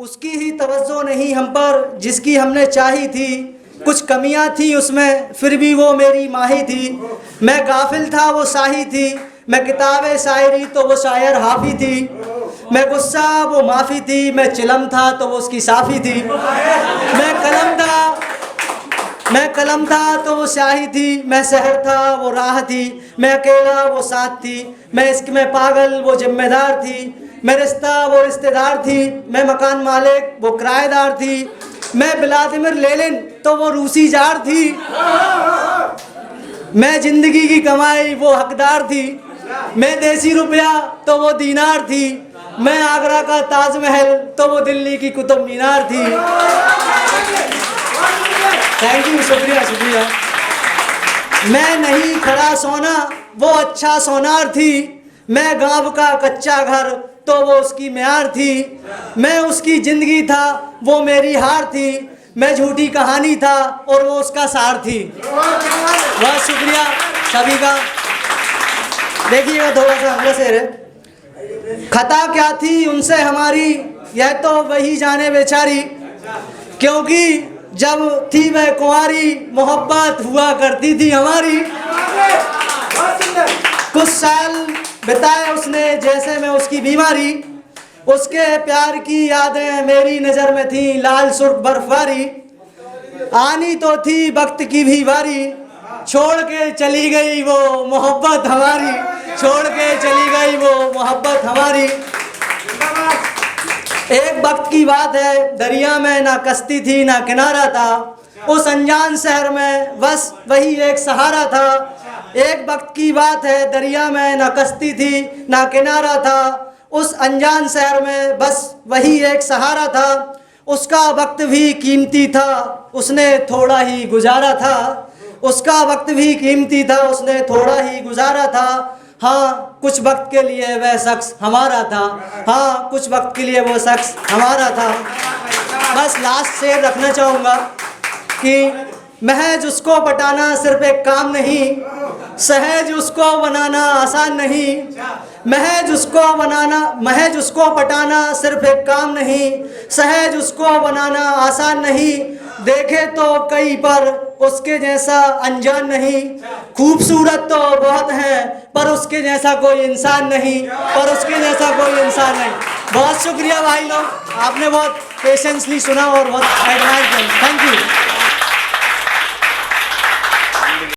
उसकी ही तवज्जो नहीं हम पर जिसकी हमने चाही थी। कुछ कमियां थी उसमें फिर भी वो मेरी माही थी। मैं गाफिल था वो साही थी, मैं किताबे शायरी तो वो शायर हाफी थी। मैं गुस्सा वो माफ़ी थी, मैं चिलम था तो वो उसकी साफ़ी थी। मैं कलम था तो वो स्याही थी, मैं शहर था वो राह थी, मैं अकेला वो साथ थी, मैं इश्क में पागल वो जिम्मेदार थी, मैं रिश्ता वो रिश्तेदार थी, मैं मकान मालिक वो किराएदार थी, मैं व्लादिमीर लेनिन तो वो रूसी जार थी, मैं जिंदगी की कमाई वो हकदार थी, मैं देसी रुपया तो वो दीनार थी, मैं आगरा का ताजमहल तो वो दिल्ली की कुतुब मीनार थी। थैंक यू, शुक्रिया शुक्रिया। मैं नहीं खड़ा सोना वो अच्छा सोनार थी, मैं गांव का कच्चा घर तो वो उसकी म्यार थी, मैं उसकी ज़िंदगी था वो मेरी हार थी, मैं झूठी कहानी था और वो उसका सार थी। बहुत शुक्रिया सभी का। देखिएगा थोड़ा सा अगला शेर है। खता क्या थी उनसे हमारी यह तो वही जाने बेचारी, क्योंकि जब थी वह कुंवारी मोहब्बत हुआ करती थी हमारी। कुछ साल बिताए उसने जैसे मैं उसकी बीमारी, उसके प्यार की यादें मेरी नज़र में थी लाल सुर्ख बर्फबारी। आनी तो थी वक्त की भी बारी, छोड़ के चली गई वो मोहब्बत हमारी, छोड़ के चली गई वो मोहब्बत हमारी। एक वक्त की बात है, दरिया में ना कश्ती थी ना किनारा था, उस अनजान शहर में बस वही एक सहारा था। एक वक्त की बात है, दरिया में ना कश्ती थी ना किनारा था, उस अनजान शहर में बस वही एक सहारा था। उसका वक्त भी कीमती था उसने थोड़ा ही गुजारा था, उसका वक्त भी कीमती था उसने थोड़ा ही गुजारा था। हाँ कुछ वक्त के लिए वह शख्स हमारा था, हाँ कुछ वक्त के लिए वो शख्स हमारा था। बस लास्ट शेर रखना चाहूँगा कि महज उसको पटाना सिर्फ एक काम नहीं, सहज उसको बनाना आसान नहीं। महज उसको पटाना सिर्फ एक काम नहीं, सहज उसको बनाना आसान नहीं। देखे तो कई पर उसके जैसा अनजान नहीं, खूबसूरत तो बहुत है पर उसके जैसा कोई इंसान नहीं, पर उसके जैसा कोई इंसान नहीं। बहुत शुक्रिया भाई लोग, आपने बहुत पेशेंसली सुना और बहुत एडमायर किया। Thank you.